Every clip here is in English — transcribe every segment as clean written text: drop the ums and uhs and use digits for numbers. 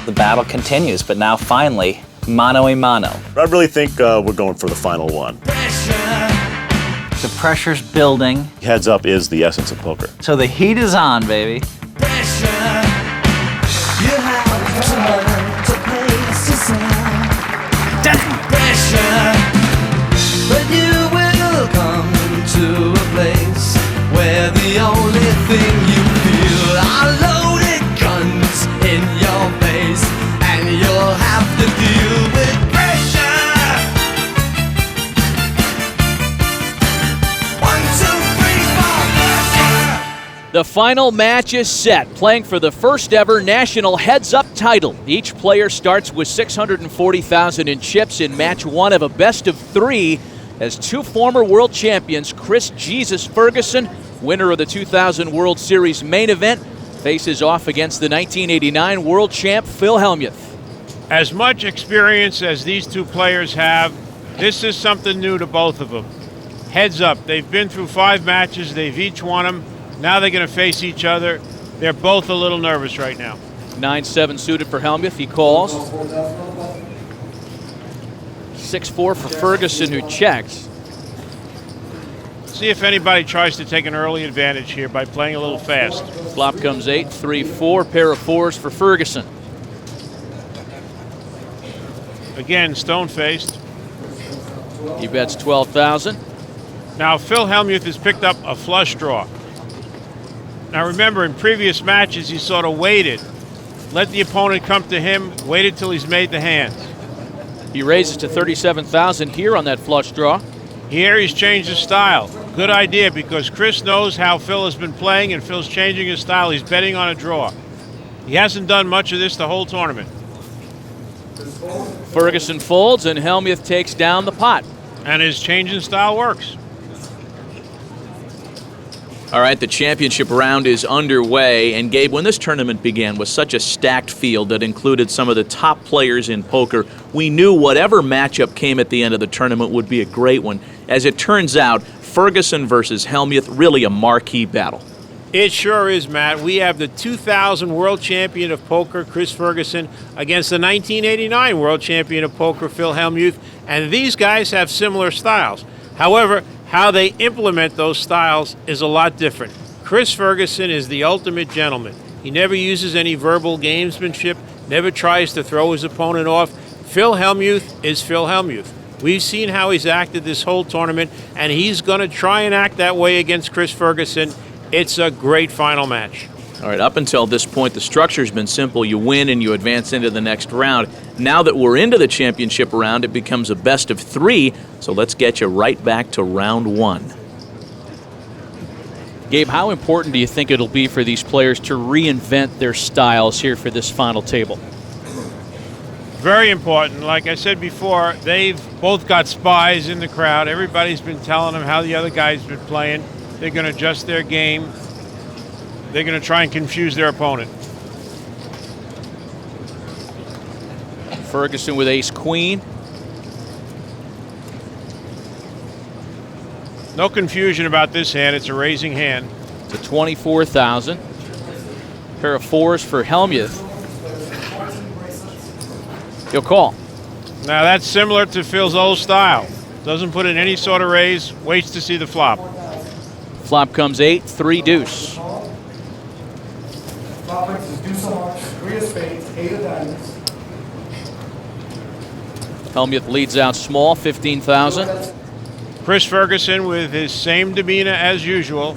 the battle continues, but now finally, mano a mano. I really think we're going for the final one. The pressure's building. Heads up is the essence of poker. So the heat is on, baby. But you will come to a place where the only thing you feel are loaded guns in your face, and you'll have to deal with pressure. 1, 2, 3, 4, pressure. The final match is set, playing for the first ever national heads-up title. Each player starts with $640,000 in chips in match 1 of a best-of-3 as 2 former world champions, Chris "Jesus" Ferguson, winner of the 2000 World Series main event, faces off against the 1989 world champ Phil Hellmuth. As much experience as these two players have, this is something new to both of them. Heads up, they've been through 5 matches, they've each won them. Now they're going to face each other. They're both a little nervous right now. 9-7 suited for Hellmuth, he calls. 6-4 for Ferguson, who checks. See if anybody tries to take an early advantage here by playing a little fast. Flop comes 8, 3-4, pair of 4s for Ferguson. Again, stone-faced. He bets 12,000. Now Phil Hellmuth has picked up a flush draw. Now remember, in previous matches, he sort of waited. Let the opponent come to him, waited till he's made the hands. He raises to 37,000 here on that flush draw. Here he's changed his style. Good idea, because Chris knows how Phil has been playing, and Phil's changing his style. He's betting on a draw. He hasn't done much of this the whole tournament. Ferguson folds, and Hellmuth takes down the pot. And his change in style works. All right, the championship round is underway, and Gabe, when this tournament began, was such a stacked field that included some of the top players in poker. We knew whatever matchup came at the end of the tournament would be a great one. As it turns out, Ferguson versus Hellmuth, really a marquee battle. It sure is, Matt. We have the 2000 world champion of poker, Chris Ferguson, against the 1989 world champion of poker, Phil Hellmuth, and these guys have similar styles. However, how they implement those styles is a lot different. Chris Ferguson is the ultimate gentleman. He never uses any verbal gamesmanship, never tries to throw his opponent off. Phil Hellmuth is Phil Hellmuth. We've seen how he's acted this whole tournament, and he's going to try and act that way against Chris Ferguson. It's a great final match. All right, up until this point, the structure's been simple. You win and you advance into the next round. Now that we're into the championship round, it becomes a best of 3, so let's get you right back to round 1. Gabe, how important do you think it'll be for these players to reinvent their styles here for this final table? Very important. Like I said before, they've both got spies in the crowd. Everybody's been telling them how the other guy's been playing. They're going to adjust their game. They're going to try and confuse their opponent. Ferguson with ace-queen. No confusion about this hand. It's a raising hand. To 24,000. Pair of 4s for Hellmuth. He'll call. Now that's similar to Phil's old style. Doesn't put in any sort of raise. Waits to see the flop. Flop comes 8, 3 deuce. Flop brings is deuce of hearts, 3 of spades, 8 of diamonds. Hellmuth leads out small, 15,000. Chris Ferguson with his same demeanor as usual.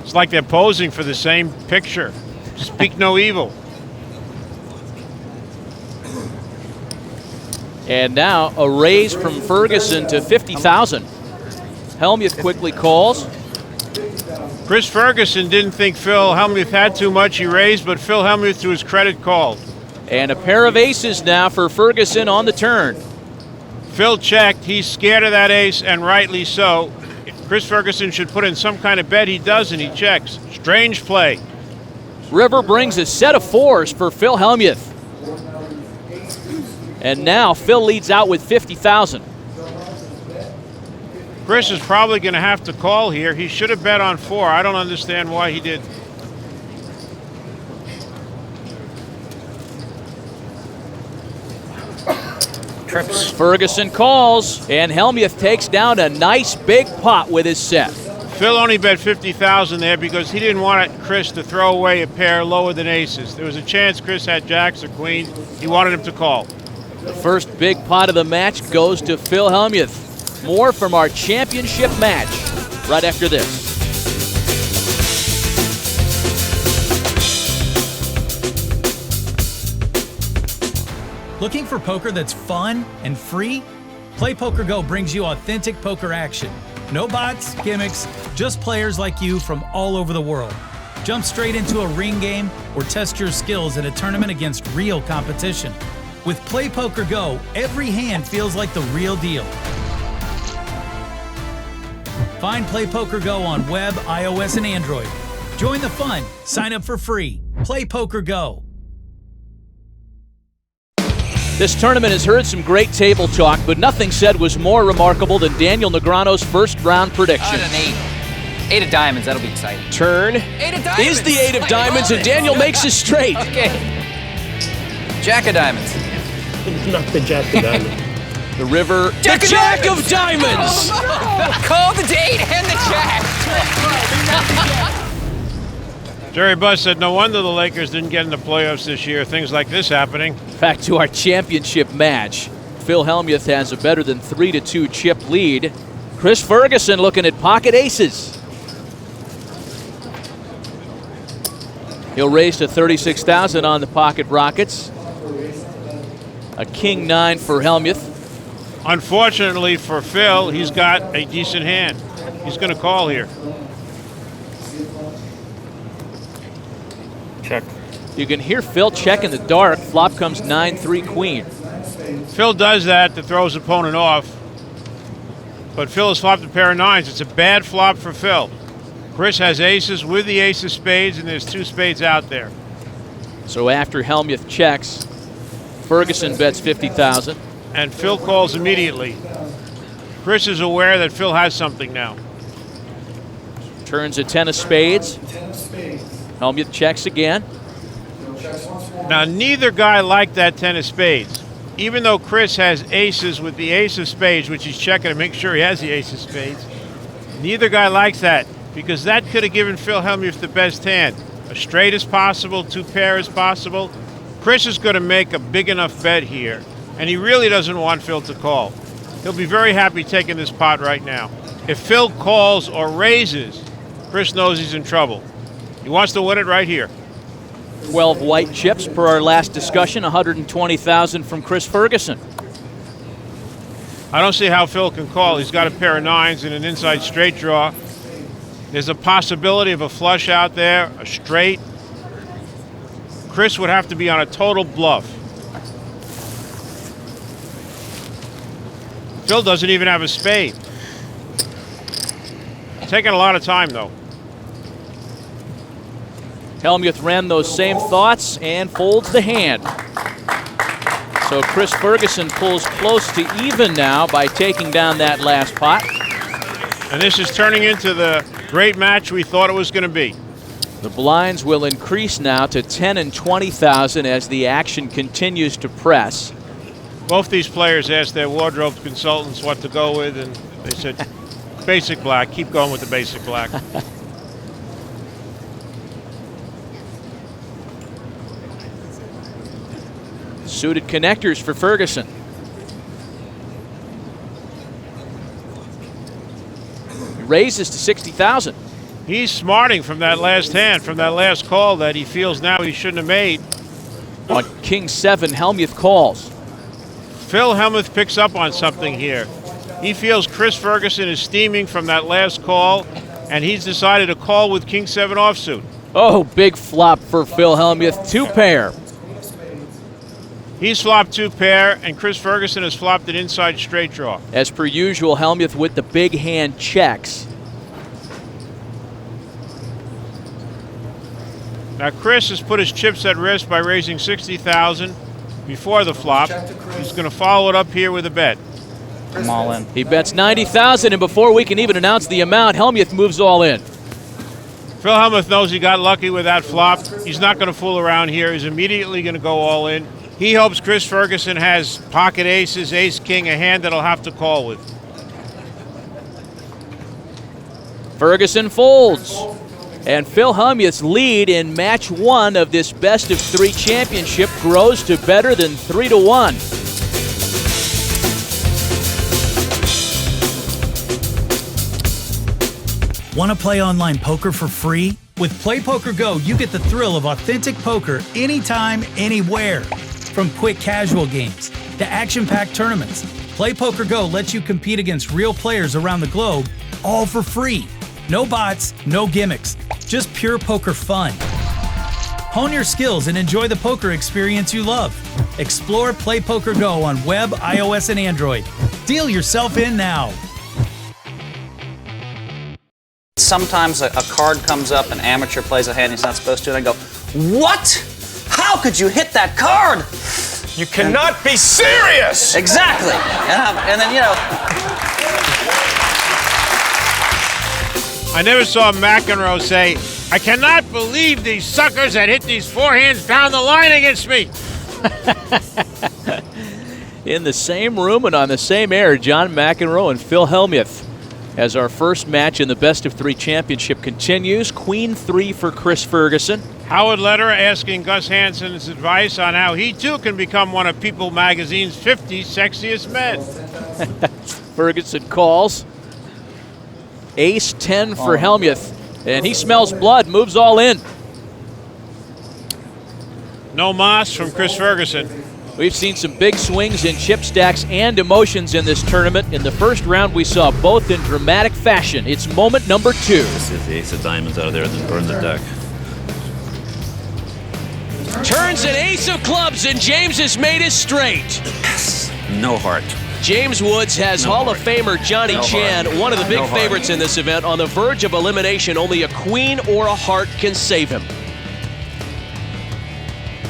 It's like they're posing for the same picture. Speak no evil. And now a raise from Ferguson to 50,000. Hellmuth quickly calls. Chris Ferguson didn't think Phil Hellmuth had too much. He raised, but Phil Hellmuth, to his credit, called. And a pair of aces now for Ferguson on the turn. Phil checked. He's scared of that ace, and rightly so. Chris Ferguson should put in some kind of bet. He doesn't. He checks. Strange play. River brings a set of 4s for Phil Hellmuth. And now Phil leads out with 50,000. Chris is probably going to have to call here. He should have bet on 4. I don't understand why he did. Trips. Ferguson calls, and Hellmuth takes down a nice big pot with his set. Phil only bet 50,000 there because he didn't want Chris to throw away a pair lower than aces. There was a chance Chris had jacks or queens. He wanted him to call. The first big pot of the match goes to Phil Hellmuth. More from our championship match right after this. Looking for poker that's fun and free? Play PokerGO brings you authentic poker action. No bots, gimmicks, just players like you from all over the world. Jump straight into a ring game or test your skills in a tournament against real competition. With Play PokerGO, every hand feels like the real deal. Find Play PokerGO on web, iOS, and Android. Join the fun. Sign up for free. Play PokerGO. This tournament has heard some great table talk, but nothing said was more remarkable than Daniel Negreanu's first round prediction. An 8. 8 of diamonds, that'll be exciting. Turn 8 of diamonds. is the 8 of diamonds, and Daniel makes it straight. Okay. Jack of diamonds. Not the jack of diamonds. The river, Jack the of Jack diamonds. of diamonds. Call the 8 and the jack. Jerry Buss said, no wonder the Lakers didn't get in the playoffs this year. Things like this happening. Back to our championship match. Phil Hellmuth has a better than 3-2 chip lead. Chris Ferguson looking at pocket aces. He'll raise to 36,000 on the pocket rockets. A king 9 for Hellmuth. Unfortunately for Phil, he's got a decent hand. He's going to call here. Check. You can hear Phil check in the dark. Flop comes 9-3 queen. Phil does that to throw his opponent off. But Phil has flopped a pair of 9s. It's a bad flop for Phil. Chris has aces with the ace of spades, and there's 2 spades out there. So after Hellmuth checks, Ferguson bets 50,000. And Phil calls immediately. Chris is aware that Phil has something now. Turns a 10 of spades. Hellmuth checks again. Now, neither guy liked that 10 of spades. Even though Chris has aces with the ace of spades, which he's checking to make sure he has the ace of spades, neither guy likes that because that could have given Phil Hellmuth the best hand. A straight is possible, 2 pair is possible. Chris is going to make a big enough bet here, and he really doesn't want Phil to call. He'll be very happy taking this pot right now. If Phil calls or raises, Chris knows he's in trouble. He wants to win it right here. 12 white chips per our last discussion, 120,000 from Chris Ferguson. I don't see how Phil can call. He's got a pair of 9s and an inside straight draw. There's a possibility of a flush out there, a straight. Chris would have to be on a total bluff. Phil doesn't even have a spade. Taking a lot of time, though. Hellmuth ran those same thoughts and folds the hand. So Chris Ferguson pulls close to even now by taking down that last pot. And this is turning into the great match we thought it was going to be. The blinds will increase now to 10 and 20,000 as the action continues to press. Both these players asked their wardrobe consultants what to go with, and they said, basic black. Keep going with the basic black. Suited connectors for Ferguson. He raises to 60,000. He's smarting from that last hand, from that last call that he feels now he shouldn't have made. On King 7, Hellmuth calls. Phil Hellmuth picks up on something here. He feels Chris Ferguson is steaming from that last call, and he's decided to call with King 7 offsuit. Oh, big flop for Phil Hellmuth. 2 pair. He's flopped 2 pair, and Chris Ferguson has flopped an inside straight draw. As per usual, Hellmuth with the big hand checks. Now Chris has put his chips at risk by raising 60,000 before the flop. He's going to follow it up here with a bet. I'm all in. He bets 90,000, and before we can even announce the amount, Hellmuth moves all in. Phil Hellmuth knows he got lucky with that flop. He's not going to fool around here. He's immediately going to go all in. He hopes Chris Ferguson has pocket aces, ace-king, a hand that he'll have to call with. Ferguson folds. And Phil Hellmuth's lead in match 1 of this best-of-3 championship grows to better than 3-1. Want to play online poker for free? With PlayPokerGo, you get the thrill of authentic poker anytime, anywhere. From quick casual games to action-packed tournaments, PlayPokerGo lets you compete against real players around the globe, all for free. No bots, no gimmicks, just pure poker fun. Hone your skills and enjoy the poker experience you love. Explore PlayPokerGo on web, iOS, and Android. Deal yourself in now. Sometimes a card comes up, an amateur plays a hand he's not supposed to, and I go, "What? How could you hit that card?" You cannot be serious! Exactly. And then, you know. I never saw McEnroe say, "I cannot believe these suckers that hit these forehands down the line against me." In the same room and on the same air, John McEnroe and Phil Hellmuth. As our first match in the best-of-3 championship continues, Queen 3 for Chris Ferguson. Howard Lederer asking Gus Hansen's advice on how he too can become one of People magazine's 50 sexiest men. Ferguson calls. Ace 10 for Hellmuth, and he smells blood, moves all in. No mas from Chris Ferguson. We've seen some big swings in chip stacks and emotions in this tournament. In the first round, we saw both in dramatic fashion. It's moment number 2. This is the ace of diamonds out of there and then burn the deck. Turns an ace of clubs, and James has made it straight. Yes. No heart. James Woods has No Hall heart. of Famer Johnny No Chan, heart. one of the big No heart. favorites in this event, on the verge of elimination. Only a queen or a heart can save him.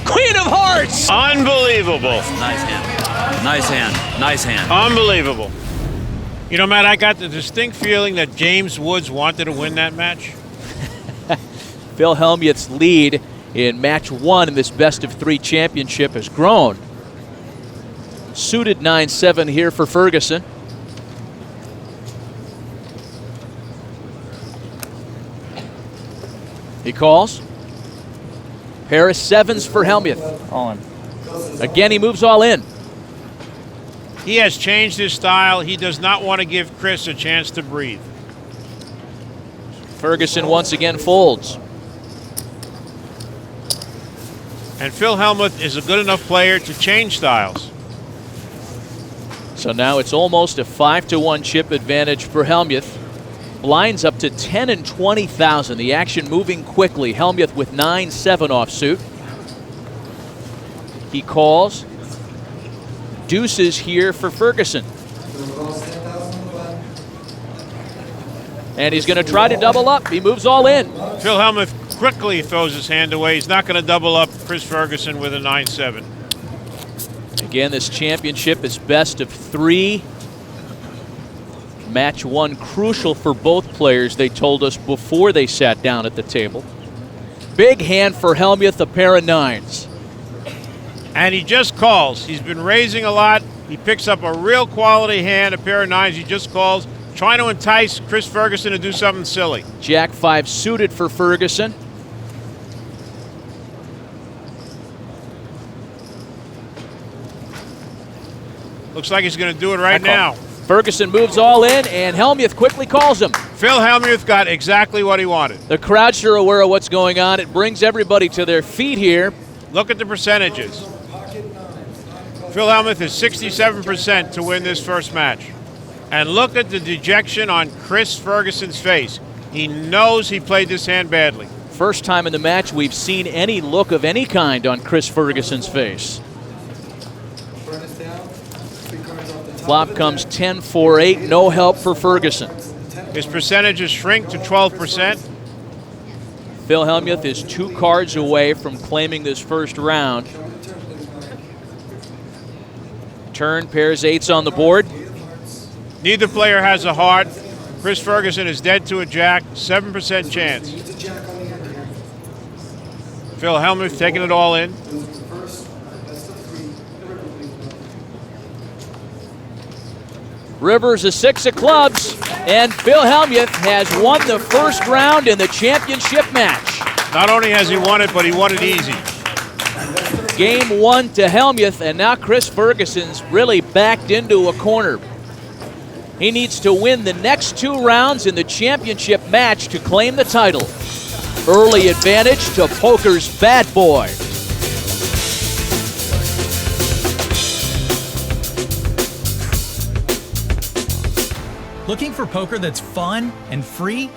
Queen of Hearts! Unbelievable. Nice hand. Nice hand. Nice hand. Unbelievable. You know, Matt, I got the distinct feeling that James Woods wanted to win that match. Phil Hellmuth's lead in match 1 in this best-of-3 championship has grown. Suited 9-7 here for Ferguson. He calls. Pair of 7s for Hellmuth. All in. Again, he moves all in. He has changed his style. He does not want to give Chris a chance to breathe. Ferguson once again folds. And Phil Hellmuth is a good enough player to change styles. So now it's almost a 5-1 chip advantage for Hellmuth. Blinds up to 10 and 20,000. The action moving quickly. Hellmuth with 9-7 offsuit. He calls. Deuces here for Ferguson. And he's going to try to double up. He moves all in. Phil Hellmuth quickly throws his hand away. He's not going to double up Chris Ferguson with a 9-7. Again, this championship is best of 3. Match 1 crucial for both players, they told us before they sat down at the table. Big hand for Hellmuth, a pair of 9s. And he just calls. He's been raising a lot. He picks up a real quality hand, a pair of 9s. He just calls, trying to entice Chris Ferguson to do something silly. Jack 5 suited for Ferguson. Looks like he's going to do it right now. Ferguson moves all in, and Hellmuth quickly calls him. Phil Hellmuth got exactly what he wanted. The crowd sure aware of what's going on. It brings everybody to their feet here. Look at the percentages. Phil Hellmuth is 67% to win this first match. And look at the dejection on Chris Ferguson's face. He knows he played this hand badly. First time in the match we've seen any look of any kind on Chris Ferguson's face. Flop comes 10-4-8, no help for Ferguson. His percentages shrink to 12%. Phil Hellmuth is 2 cards away from claiming this first round. Turn, pairs 8s on the board. Neither player has a heart. Chris Ferguson is dead to a jack, 7% chance. Phil Hellmuth taking it all in. River's a 6 of clubs, and Phil Hellmuth has won the first round in the championship match. Not only has he won it, but he won it easy. Game 1 to Hellmuth, and now Chris Ferguson's really backed into a corner. He needs to win the next 2 rounds in the championship match to claim the title. Early advantage to poker's bad boy. Looking for poker that's fun and free?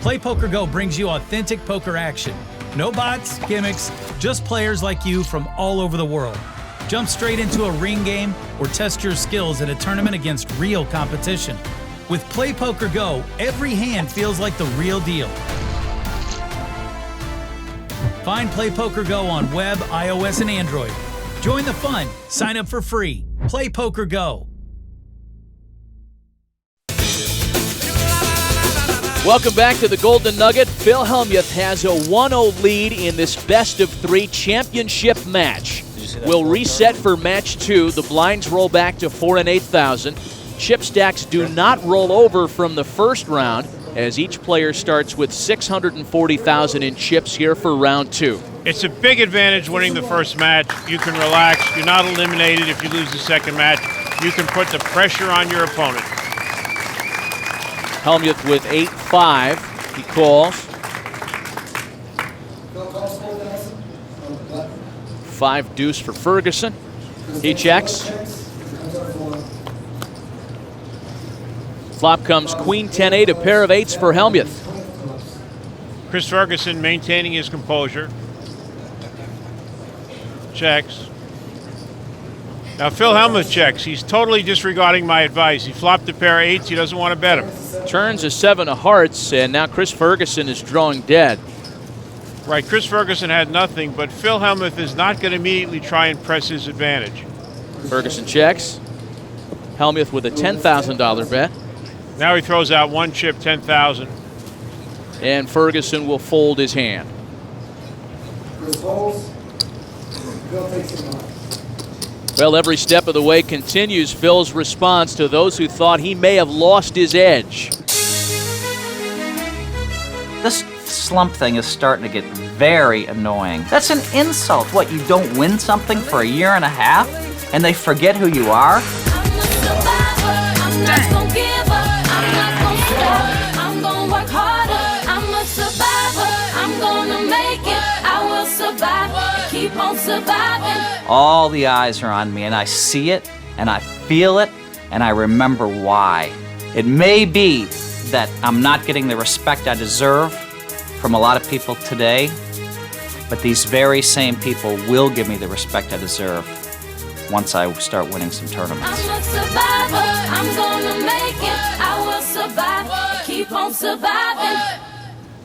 Play PokerGO brings you authentic poker action. No bots, gimmicks, just players like you from all over the world. Jump straight into a ring game or test your skills in a tournament against real competition. With Play PokerGO, every hand feels like the real deal. Find Play PokerGO on web, iOS, and Android. Join the fun. Sign up for free. Play PokerGO. Welcome back to the Golden Nugget. Phil Hellmuth has a 1-0 lead in this best-of-3 championship match. We'll reset for match 2. The blinds roll back to 4 and 8,000. Chip stacks do not roll over from the first round, as each player starts with 640,000 in chips here for round 2. It's a big advantage winning the first match. You can relax. You're not eliminated if you lose the second match. You can put the pressure on your opponent. Hellmuth with 8-5. He calls. 5 deuce for Ferguson. He checks. Flop comes queen 10-8, a pair of 8s for Hellmuth. Chris Ferguson maintaining his composure. Checks. Now Phil Hellmuth checks. He's totally disregarding my advice. He flopped a pair of 8s. He doesn't want to bet him. Turns a 7 of hearts, and now Chris Ferguson is drawing dead. Right, Chris Ferguson had nothing, but Phil Hellmuth is not going to immediately try and press his advantage. Ferguson checks. Hellmuth with a $10,000 bet. Now he throws out 1 chip, 10,000. And Ferguson will fold his hand. Well, every step of the way continues Phil's response to those who thought he may have lost his edge. This slump thing is starting to get very annoying. That's an insult. What, you don't win something for a year and a half and they forget who you are? All the eyes are on me, and I see it, and I feel it, and I remember why. It may be that I'm not getting the respect I deserve from a lot of people today, but these very same people will give me the respect I deserve once I start winning some tournaments. I'm a survivor, I'm gonna make it, I will survive, keep on surviving.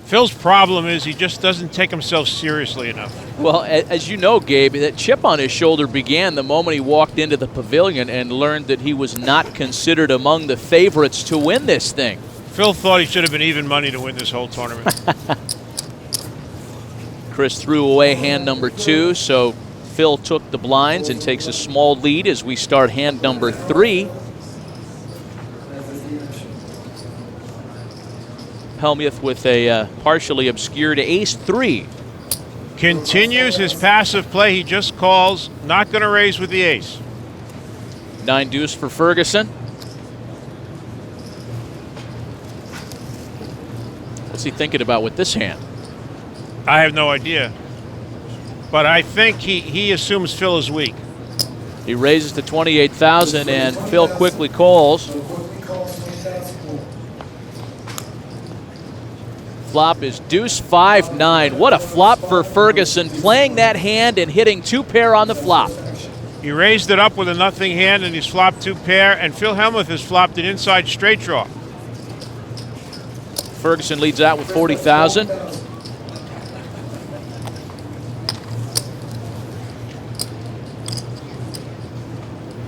Phil's problem is he just doesn't take himself seriously enough. Well, as you know, Gabe, that chip on his shoulder began the moment he walked into the pavilion and learned that he was not considered among the favorites to win this thing. Phil thought he should have been even money to win this whole tournament. Chris threw away hand number 2, so Phil took the blinds and takes a small lead as we start hand number 3. Hellmuth with a partially obscured ace-3. Continues his passive play. He just calls, not going to raise with the ace. 9 deuce for Ferguson. What's he thinking about with this hand? I have no idea. But I think he assumes Phil is weak. He raises to 28,000 and Phil quickly calls. Flop is deuce 5-9. What a flop for Ferguson, playing that hand and hitting 2 pair on the flop. He raised it up with a nothing hand and he's flopped 2 pair, and Phil Hellmuth has flopped an inside straight draw. Ferguson leads out with 40,000.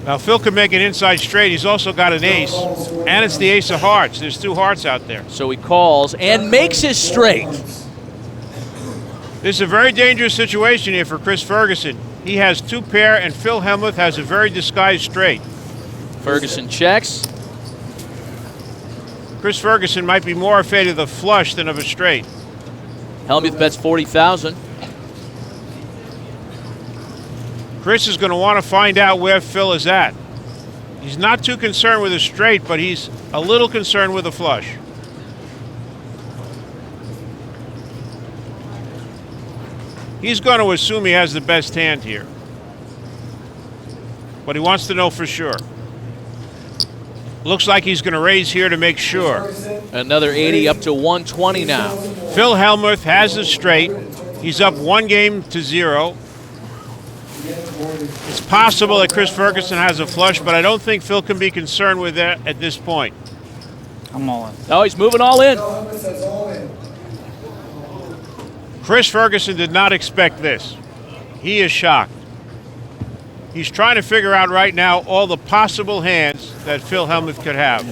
Now Phil can make an inside straight. He's also got an ace, and it's the ace of hearts. There's 2 hearts out there. So he calls and makes his straight. This is a very dangerous situation here for Chris Ferguson. He has 2 pair, and Phil Hellmuth has a very disguised straight. Ferguson checks. Chris Ferguson might be more afraid of the flush than of a straight. Hellmuth bets 40,000. Chris is going to want to find out where Phil is at. He's not too concerned with a straight, but he's a little concerned with a flush. He's going to assume he has the best hand here, but he wants to know for sure. Looks like he's going to raise here to make sure. Another 80 up to 120 now. Phil Hellmuth has the straight. He's up 1-0. It's possible that Chris Ferguson has a flush, but I don't think Phil can be concerned with that at this point. I'm all in. Oh, he's moving all in. Chris Ferguson did not expect this. He is shocked. He's trying to figure out right now all the possible hands that Phil Hellmuth could have.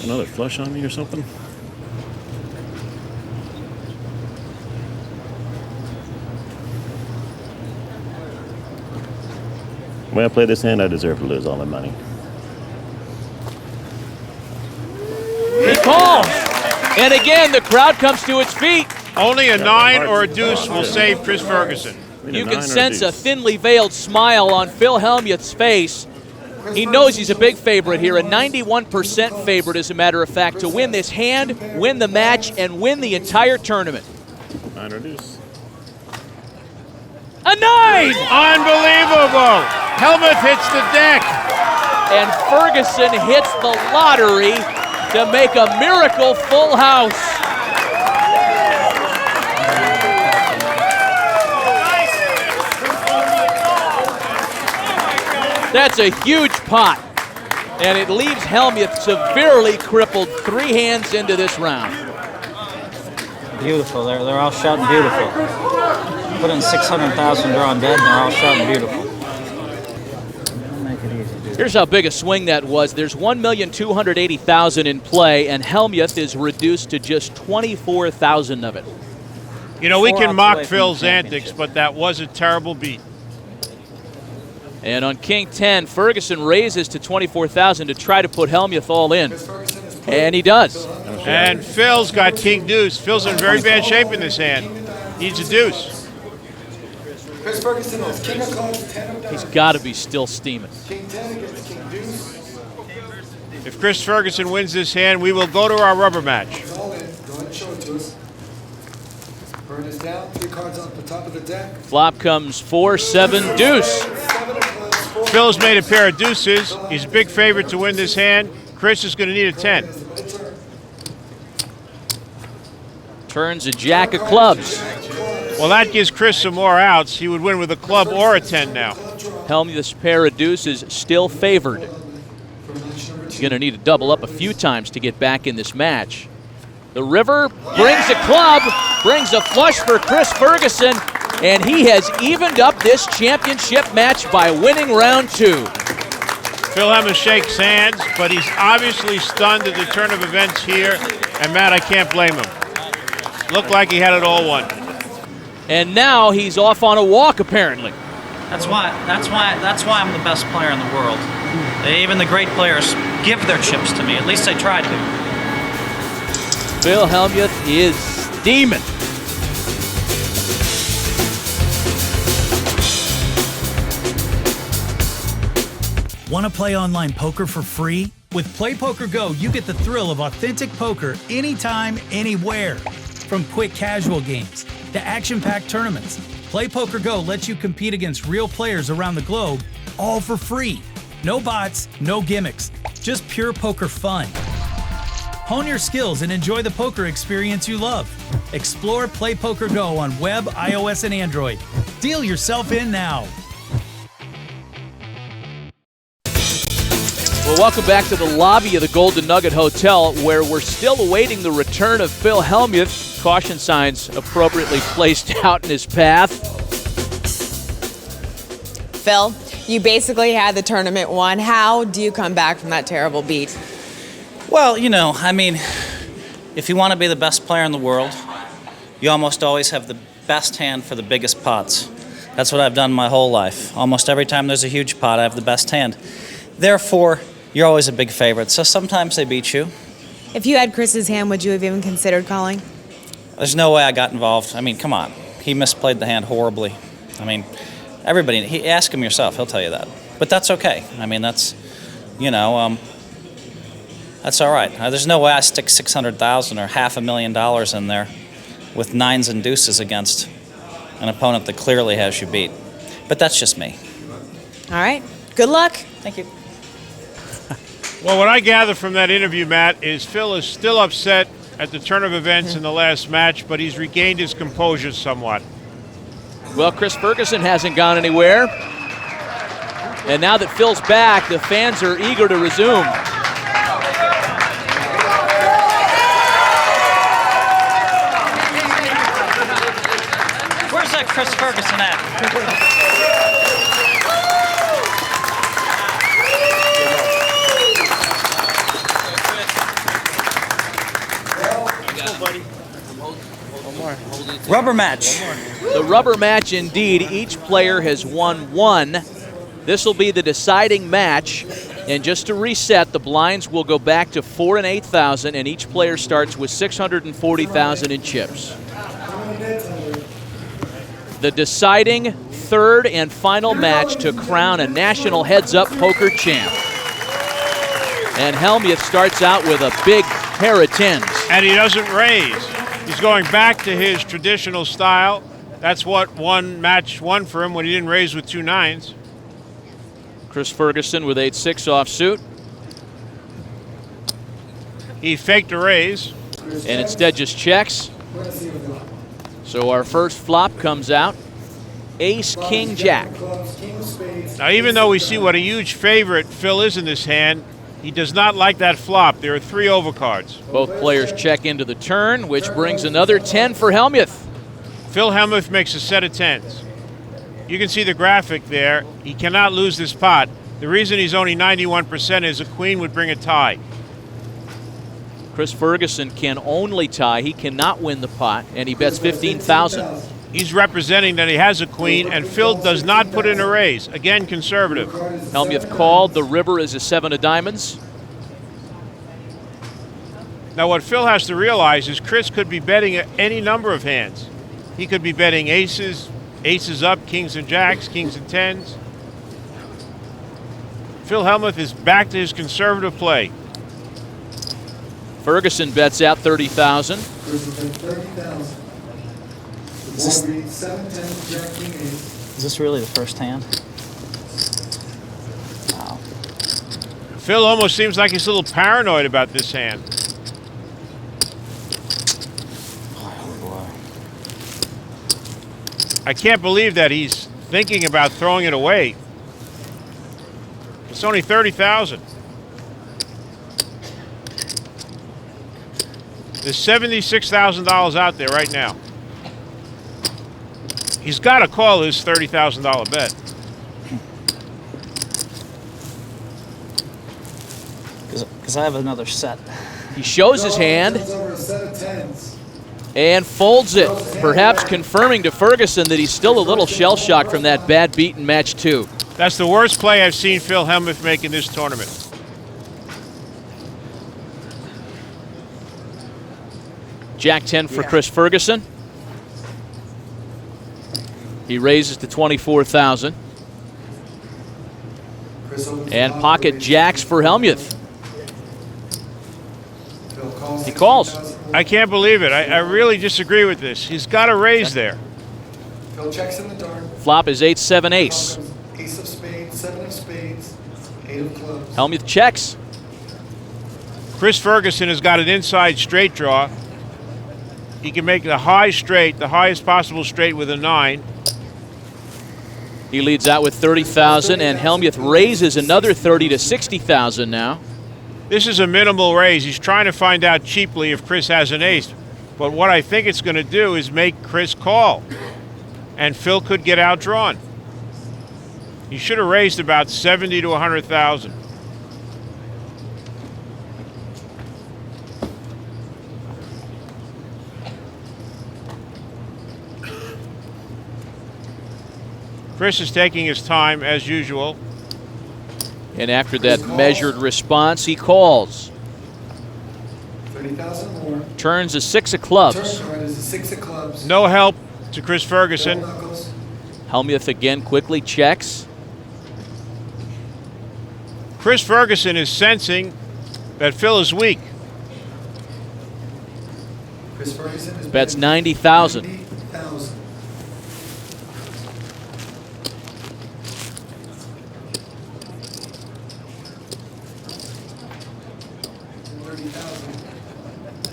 Another flush on me or something? When I play this hand, I deserve to lose all my money. He calls. And again, the crowd comes to its feet. Only a 9 or a deuce will save Chris Ferguson. You can sense a thinly veiled smile on Phil Hellmuth's face. He knows he's a big favorite here, a 91% favorite, as a matter of fact, to win this hand, win the match, and win the entire tournament. 9 or deuce. A 9! Unbelievable! Hellmuth hits the deck. And Ferguson hits the lottery to make a miracle full house. That's a huge pot, and it leaves Hellmuth severely crippled 3 hands into this round. Beautiful. They're all shot beautiful. Put in 600,000 drawn dead, and they're all shot beautiful. Make it easy, dude. Here's how big a swing that was. There's 1,280,000 in play, and Hellmuth is reduced to just 24,000 of it. You know, we 4 can outs mock away from Phil's the antics, but that was a terrible beat. And on King 10, Ferguson raises to 24,000 to try to put Hellmuth all in. And he does. And Phil's got King Deuce. Phil's in very bad shape in this hand. Needs a deuce. Chris Ferguson has King of Clubs, 10 of Diamonds. He's got to be still steaming. King 10 against King Deuce. If Chris Ferguson wins this hand, we will go to our rubber match. It's all in. Go ahead and show it to us. Burn is down. 3 cards off the top of the deck. Flop comes 4-7 deuce. 7 of clubs, 4 Phil's made a pair of deuces. He's a big favorite to win this hand. Chris is going to need a 10. Turns a jack of clubs. Well, that gives Chris some more outs. He would win with a club or a 10 now. Hellmuth's pair of deuces still favored. He's going to need to double up a few times to get back in this match. The river brings a club, brings a flush for Chris Ferguson, and he has evened up this championship match by winning round 2. Phil Hellmuth shakes hands, but he's obviously stunned at the turn of events here. And Matt, I can't blame him. Looked like he had it all won. And now he's off on a walk, apparently. That's why I'm the best player in the world. Even the great players give their chips to me. At least they try to. Phil Hellmuth is steaming. Want to play online poker for free? With PlayPokerGo, you get the thrill of authentic poker anytime, anywhere. From quick casual games to action-packed tournaments, PlayPokerGo lets you compete against real players around the globe, all for free. No bots, no gimmicks, just pure poker fun. Hone your skills and enjoy the poker experience you love. Explore PlayPokerGo on web, iOS, and Android. Deal yourself in now. Well, welcome back to the lobby of the Golden Nugget Hotel, where we're still awaiting the return of Phil Hellmuth. Caution signs appropriately placed out in his path. Phil, you basically had the tournament won. How do you come back from that terrible beat? Well, you know, I mean, if you want to be the best player in the world, you almost always have the best hand for the biggest pots. That's what I've done my whole life. Almost every time there's a huge pot, I have the best hand. Therefore, you're always a big favorite, so sometimes they beat you. If you had Chris's hand, would you have even considered calling? There's no way I got involved. I mean, come on. He misplayed the hand horribly. I mean, everybody, ask him yourself, he'll tell you that. But that's okay. I mean, that's, you know, that's all right. There's no way I stick $600,000 or $500,000 in there with nines and deuces against an opponent that clearly has you beat. But that's just me. All right. Good luck. Thank you. Well, what I gather from that interview, Matt, is Phil is still upset at the turn of events in the last match, but he's regained his composure somewhat. Well, Chris Ferguson hasn't gone anywhere. And now that Phil's back, the fans are eager to resume. Where's that Chris Ferguson at? Rubber match. The rubber match indeed. Each player has won one. This will be the deciding match. And just to reset, the blinds will go back to 4,000 and 8,000, and each player starts with 640,000 in chips. The deciding third and final match to crown a national heads-up poker champ. And Hellmuth starts out with a big pair of tens. And he doesn't raise. He's going back to his traditional style. That's what match won for him when he didn't raise with 2 nines. Chris Ferguson with 8-6 offsuit. He faked a raise. And instead just checks. So our first flop comes out. Ace, King, Jack. Now, even though we see what a huge favorite Phil is in this hand, he does not like that flop. There are 3 overcards. Both players check into the turn, which brings another 10 for Hellmuth. Phil Hellmuth makes a set of 10s. You can see the graphic there. He cannot lose this pot. The reason he's only 91% is a queen would bring a tie. Chris Ferguson can only tie. He cannot win the pot, and he bets 15,000. He's representing that he has a queen, and Phil does not put in a raise. Again, conservative. Hellmuth called. The river is a 7 of diamonds. Now, what Phil has to realize is Chris could be betting any number of hands. He could be betting aces, aces up, kings and jacks, kings and tens. Phil Hellmuth is back to his conservative play. Ferguson bets out 30,000. Is this really the first hand? Wow. Phil almost seems like he's a little paranoid about this hand. I can't believe that he's thinking about throwing it away. It's only 30,000. There's $76,000 out there right now. He's got to call his $30,000 bet. Because I have another set. He shows his hand and folds it, perhaps confirming to Ferguson that he's still a little shell-shocked from that bad beat in match 2. That's the worst play I've seen Phil Hellmuth make in this tournament. Jack 10 for Chris Ferguson. He raises to 24,000. And pocket jacks for Hellmuth. He calls. I can't believe it. I really disagree with this. He's got a raise there. Phil checks in the darn. Flop is 8-7 ace. Ace of spades, 7 of spades, 8 of clubs. Hellmuth checks. Chris Ferguson has got an inside straight draw. He can make the high straight, the highest possible straight with a 9. He leads out with 30,000, and Hellmuth raises another 30 to 60,000 now. This is a minimal raise. He's trying to find out cheaply if Chris has an ace. But what I think it's going to do is make Chris call. And Phil could get outdrawn. He should have raised about 70 to 100,000. Chris is taking his time as usual. And after that measured response, he calls. 30,000 more. Turns a 6 of clubs. Turn card is a 6 of clubs. No help to Chris Ferguson. Double knuckles. Hellmuth again quickly checks. Chris Ferguson is sensing that Phil is weak. Chris Ferguson is Bets betting 90,000. 90,000.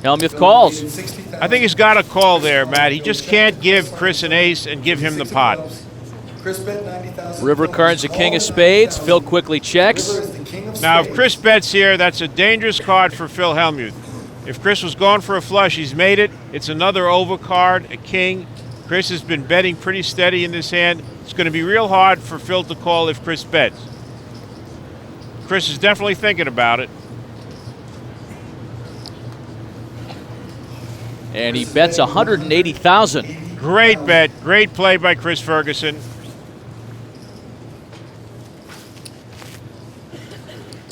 Hellmuth calls. I think he's got a call there, Matt. He just can't give Chris an ace and give him the pot. Chris bet 90,000. River card's a king of spades. Phil quickly checks. River is the king of Now, if spades. Chris bets here, that's a dangerous card for Phil Hellmuth. If Chris was going for a flush, he's made it. It's another over card, a king. Chris has been betting pretty steady in this hand. It's going to be real hard for Phil to call if Chris bets. Chris is definitely thinking about it. And he bets 180,000. Great bet. Great play by Chris Ferguson.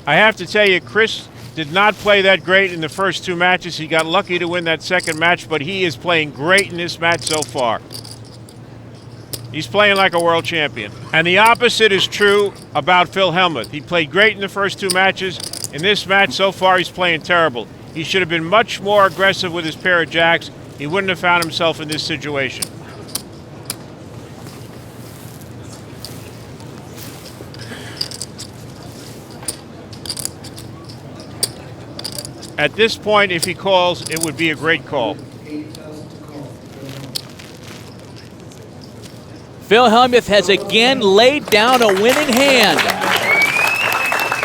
I have to tell you, Chris did not play that great in the first 2 matches. He got lucky to win that second match, but he is playing great in this match so far. He's playing like a world champion. And the opposite is true about Phil Hellmuth. He played great in the first 2 matches. In this match so far, he's playing terrible. He should have been much more aggressive with his pair of jacks. He wouldn't have found himself in this situation. At this point, if he calls, it would be a great call. Phil Hellmuth has again laid down a winning hand.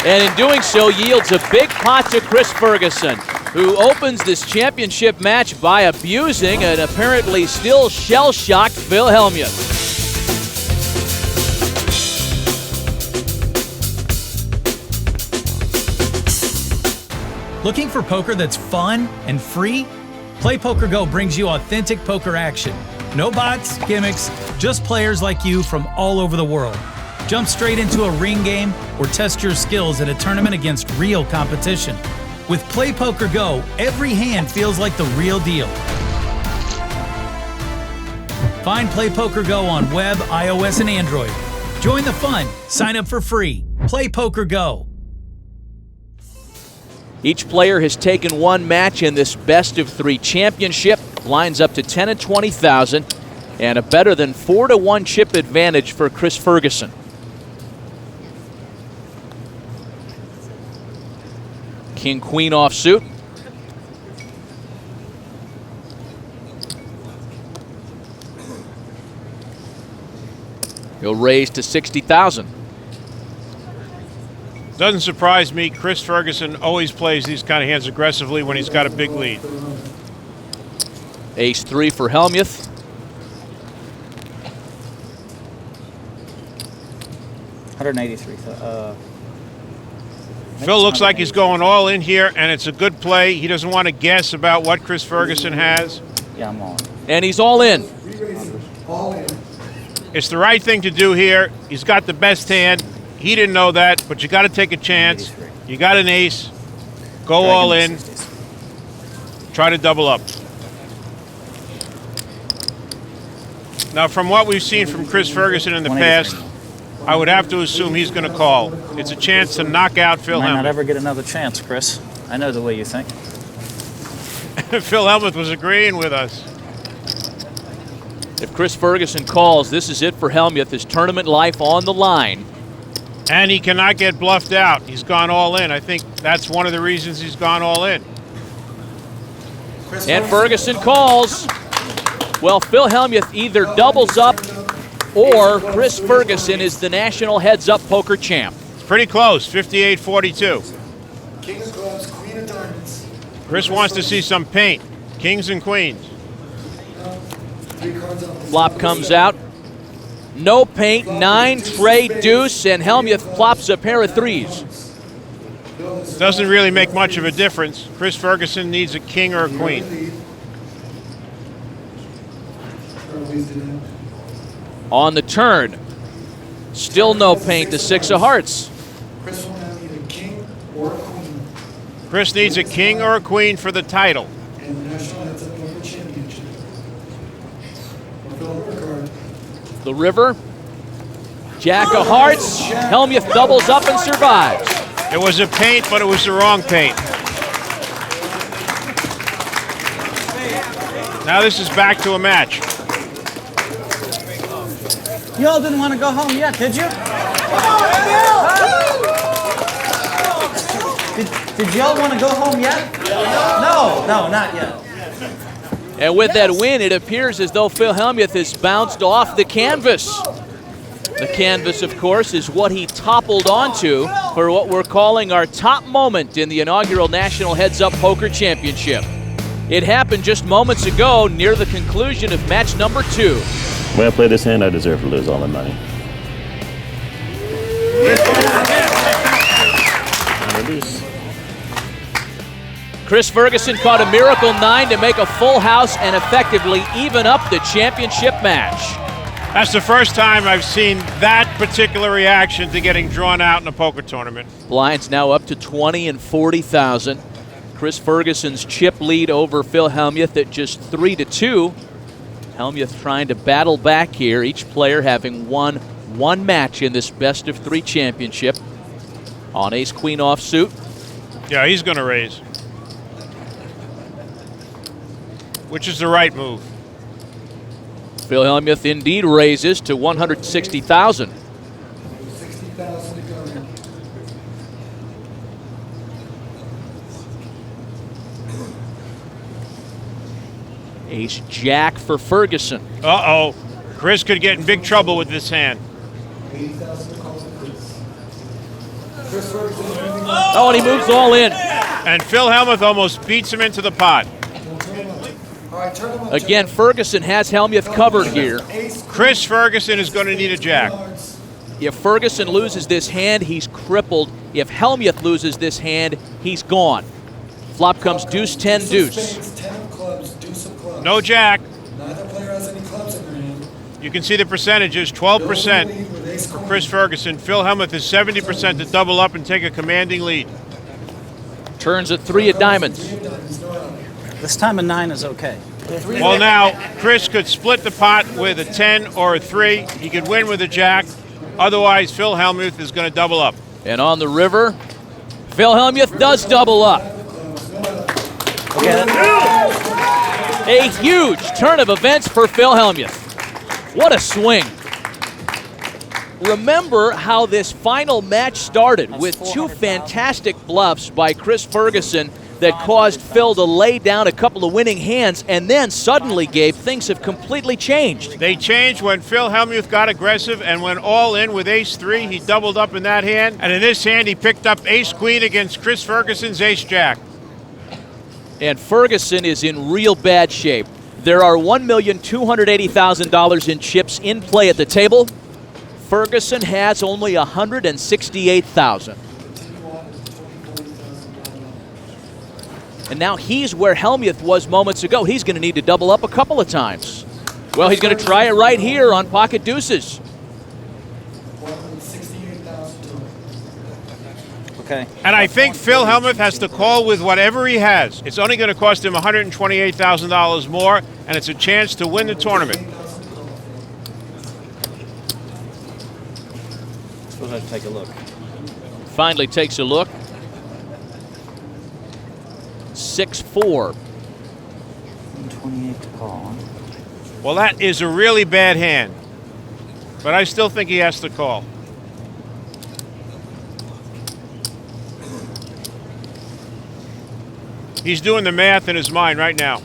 And in doing so, yields a big pot to Chris Ferguson, who opens this championship match by abusing an apparently still shell-shocked Phil Hellmuth. Looking for poker that's fun and free? Play PokerGo brings you authentic poker action. No bots, gimmicks, just players like you from all over the world. Jump straight into a ring game or test your skills in a tournament against real competition. With Play PokerGo, every hand feels like the real deal. Find Play PokerGo on web, iOS, and Android. Join the fun. Sign up for free. Play PokerGo. Each player has taken one match in this best-of-3 championship. Lines up to 10 and 20,000, and a better than 4-1 chip advantage for Chris Ferguson. King Queen offsuit. He'll raise to 60,000. Doesn't surprise me. Chris Ferguson always plays these kind of hands aggressively when he's got a big lead. Ace-3 for Hellmuth. Phil looks like he's going all in here, and it's a good play. He doesn't want to guess about what Chris Ferguson has. Yeah, I'm all in. And he's all in. All in. It's the right thing to do here. He's got the best hand. He didn't know that, but you got to take a chance. You got an ace. Go all in. Try to double up. Now, from what we've seen from Chris Ferguson in the past, I would have to assume he's going to call. It's a chance to knock out Phil Might not Hellmuth. ever get another chance, Chris. I know the way you think. Phil Hellmuth was agreeing with us. If Chris Ferguson calls, this is it for Hellmuth. His tournament life on the line. And he cannot get bluffed out. He's gone all in. I think that's one of the reasons he's gone all in. And Ferguson calls. Well, Phil Hellmuth either doubles up or Chris Ferguson is the national heads-up poker champ. It's pretty close, 58-42. King of clubs, queen of diamonds. Chris wants to see some paint. Kings and queens. 3 cards off the Flop top of comes the out. No paint, 9, trade, deuce, and Hellmuth plops a pair of threes. Doesn't really make much of a difference. Chris Ferguson needs a king or a queen. On the turn, still no paint, the 6 of hearts. Chris will Chris needs a king or a queen for the title. And the National Heads Up Poker Championship. Fill out the card. The river. Jack of hearts. Hellmuth doubles up and survives. It was a paint, but it was the wrong paint. Now this is back to a match. Y'all didn't want to go home yet, did you? Did y'all want to go home yet? No, not yet. And with that win, it appears as though Phil Hellmuth has bounced off the canvas. The canvas, of course, is what he toppled onto for what we're calling our top moment in the inaugural National Heads Up Poker Championship. It happened just moments ago near the conclusion of match number 2. When I play this hand, I deserve to lose all my money. I reduce. Chris Ferguson caught a miracle 9 to make a full house and effectively even up the championship match. That's the first time I've seen that particular reaction to getting drawn out in a poker tournament. Blinds now up to 20 and 40,000. Chris Ferguson's chip lead over Phil Hellmuth at just 3-2. Hellmuth trying to battle back here, each player having won one match in this best-of-3 championship. On ace-queen offsuit. Yeah, he's going to raise. Which is the right move. Phil Hellmuth indeed raises to 160,000. 60,000 to go. Ace-jack for Ferguson. Uh-oh. Chris could get in big trouble with this hand. 80,000 to call for Chris. Chris Ferguson. Oh, and he moves all in. And Phil Hellmuth almost beats him into the pot. All right, turn him up. Again, Ferguson has Hellmuth covered here. Chris Ferguson is going to need a jack. If Ferguson loses this hand, he's crippled. If Hellmuth loses this hand, he's gone. Flop comes deuce, 10, deuce. 10 of clubs, deuce of clubs. No jack. Neither player has any clubs in their hand. You can see the percentages, 12% for Chris Ferguson. Phil Hellmuth is 70% to double up and take a commanding lead. Turns at 3 of diamonds. This time a 9 is okay. Well, now, Chris could split the pot with a 10 or a 3. He could win with a jack. Otherwise, Phil Hellmuth is going to double up. And on the river, Phil Hellmuth does double up. A huge turn of events for Phil Hellmuth. What a swing. Remember how this final match started with 2 fantastic bluffs by Chris Ferguson that caused Phil to lay down a couple of winning hands, and then suddenly, Gabe, things have completely changed. They changed when Phil Hellmuth got aggressive and went all in with ace-3. He doubled up in that hand, and in this hand he picked up ace-queen against Chris Ferguson's ace-jack. And Ferguson is in real bad shape. There are $1,280,000 in chips in play at the table. Ferguson has only $168,000. And now he's where Hellmuth was moments ago. He's going to need to double up a couple of times. Well, he's going to try it right here on pocket deuces. Okay. And I think Phil Hellmuth has to call with whatever he has. It's only going to cost him $128,000 more, and it's a chance to win the tournament. Suppose I should take a look. Finally takes a look. 6-4. 128 to call. Well, that is a really bad hand, but I still think he has to call. He's doing the math in his mind right now.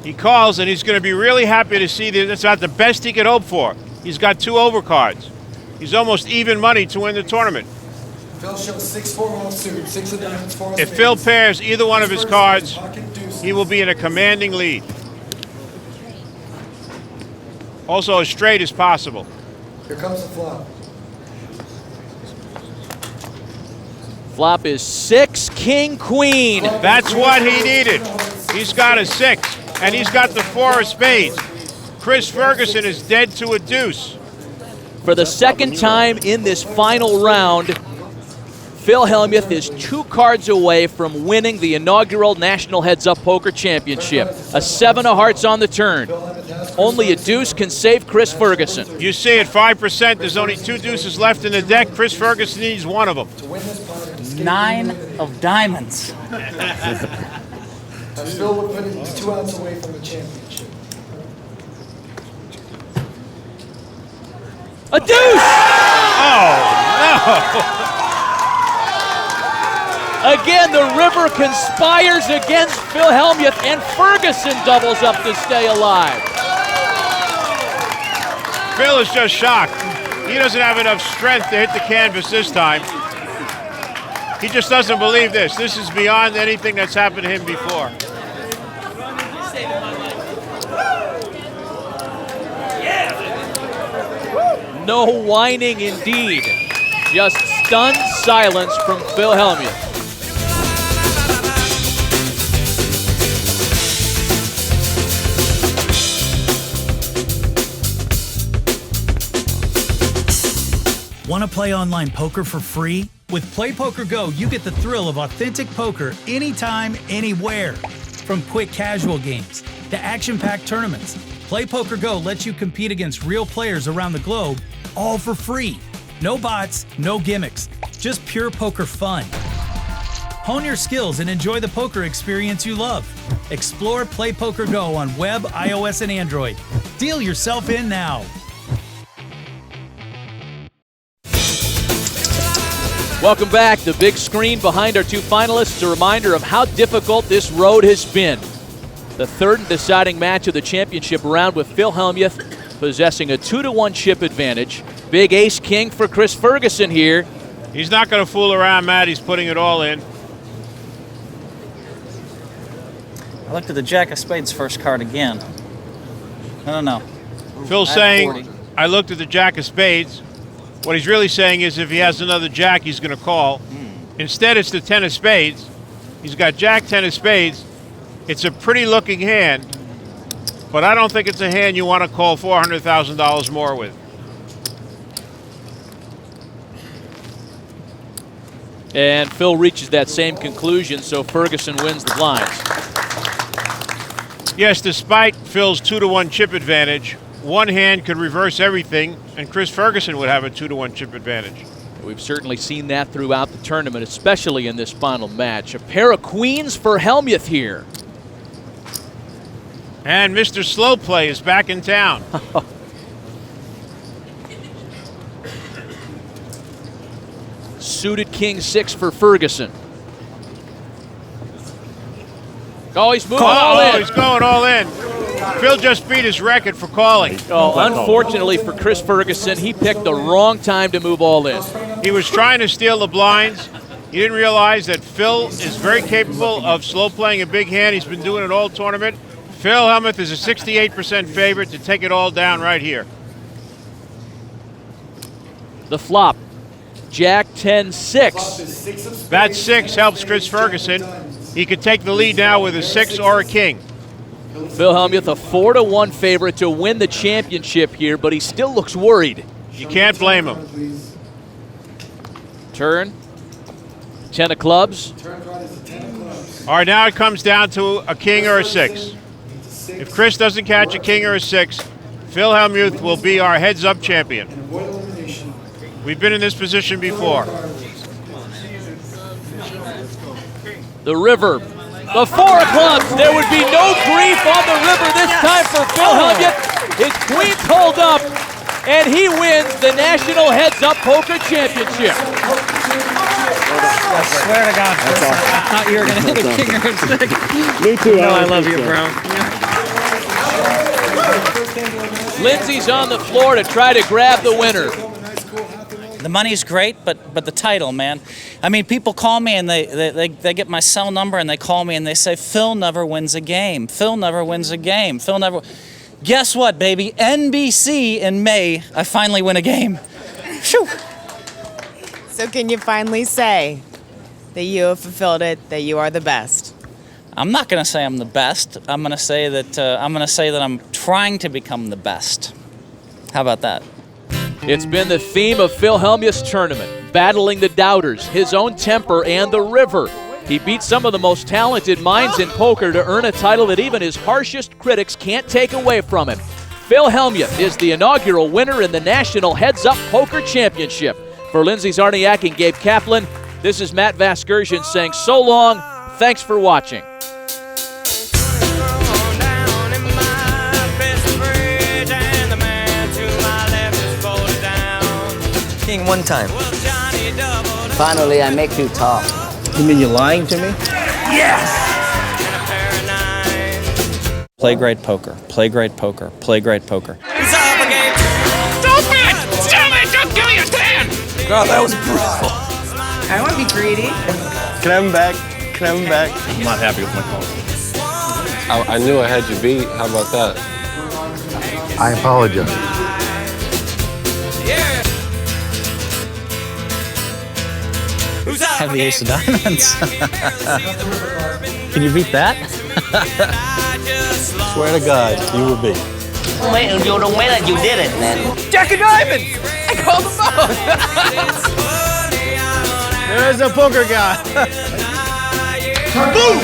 He calls, and he's going to be really happy to see that that's about the best he could hope for. He's got 2 overcards. He's almost even money to win the tournament. Phil shows 6-4 offsuit, 6 of diamonds, 4 of If spades. Phil pairs either one of his cards, Pocket deuces. he will be in a commanding lead. Also, a straight is possible. Here comes the flop. Flop is 6, king, queen. That's what he needed. He's got a 6, and he's got the 4 of spades. Chris Ferguson is dead to a deuce. For the second time in this final round, Phil Hellmuth is 2 cards away from winning the inaugural National Heads Up Poker Championship. A 7 of hearts on the turn. Only a deuce can save Chris Ferguson. You see at 5%, there's only 2 deuces left in the deck. Chris Ferguson needs one of them. 9 of diamonds. Phil would put it 2 outs away from the championship. A deuce! Oh, no! Again, the river conspires against Phil Hellmuth, and Ferguson doubles up to stay alive. Phil is just shocked. He doesn't have enough strength to hit the canvas this time. He just doesn't believe this. This is beyond anything that's happened to him before. No whining indeed. Just stunned silence from Phil Hellmuth. Want to play online poker for free? With PlayPokerGo, you get the thrill of authentic poker anytime, anywhere. From quick casual games to action-packed tournaments, PlayPokerGo lets you compete against real players around the globe, all for free. No bots, no gimmicks, just pure poker fun. Hone your skills and enjoy the poker experience you love. Explore PlayPokerGo on web, iOS, and Android. Deal yourself in now. Welcome back. The big screen behind our 2 finalists, a reminder of how difficult this road has been. The third and deciding match of the championship round with Phil Hellmuth possessing a 2-to-1 chip advantage. Big ace-king for Chris Ferguson here. He's not going to fool around, Matt. He's putting it all in. I looked at the Jack of Spades first card again. I don't know. Phil's At saying, 40. I looked at the Jack of Spades. What he's really saying is if he has another Jack, he's going to call. Instead, it's the 10 of Spades. He's got Jack, 10 of Spades. It's a pretty looking hand, but I don't think it's a hand you want to call $400,000 more with. And Phil reaches that same conclusion, so Ferguson wins the blinds. Yes, despite Phil's 2-to-1 chip advantage, one hand could reverse everything, and Chris Ferguson would have a 2-to-1 chip advantage. We've certainly seen that throughout the tournament, especially in this final match. A pair of queens for Hellmuth here. And Mr. Slow Play is back in town. Suited king-6 for Ferguson. Oh, he's moving all in. He's going all in. Phil just beat his record for calling. Oh, unfortunately for Chris Ferguson, he picked the wrong time to move all in. He was trying to steal the blinds. He didn't realize that Phil is very capable of slow playing a big hand. He's been doing it all tournament. Phil Hellmuth is a 68% favorite to take it all down right here. The flop, Jack 10-6. That 6 helps Chris Ferguson. He could take the lead now with a 6 or a king. Phil Hellmuth, a 4-to-1 favorite to win the championship here, but he still looks worried. You can't blame him. Turn, 10 of clubs. All right, now it comes down to a king or a 6. If Chris doesn't catch a king or a 6, Phil Hellmuth will be our heads-up champion. We've been in this position before. The river, the 4 of clubs. There would be no grief on the river this time for Phil Hellmuth. His queens hold up, and he wins the National Heads Up Poker Championship. I swear to God, Chris, I thought you were going to hit a king or a 6. Me too. You know I love you, bro. Lindsay's on the floor to try to grab the winner. The money's great, but the title, man. I mean, people call me and they get my cell number and they call me and they say, Phil never wins a game. Phil never wins a game. Phil never. Guess what, baby? NBC in May, I finally win a game. Whew. So can you finally say that you have fulfilled it, that you are the best? I'm not going to say I'm the best. I'm going to say that I'm trying to become the best. How about that? It's been the theme of Phil Hellmuth's tournament, battling the doubters, his own temper, and the river. He beat some of the most talented minds in poker to earn a title that even his harshest critics can't take away from him. Phil Hellmuth is the inaugural winner in the National Heads Up Poker Championship. For Lindsay Zarniak and Gabe Kaplan, this is Matt Vasgersian saying so long, thanks for watching. King one time. Finally, I make you talk. You mean you're lying to me? Yes! Play great poker. Play great poker. Play great poker. Stop it! Stop it! Don't give me a 10! God, that was brutal. I want to be greedy. Can I have him back? Can I have him back? I'm not happy with my call. I knew I had you beat. How about that? I apologize. Have the ace of diamonds. Can you beat that? Swear to God, you will be. You don't wait that you did it, man. Jack of diamonds! I called them both! There's a poker guy. Boom!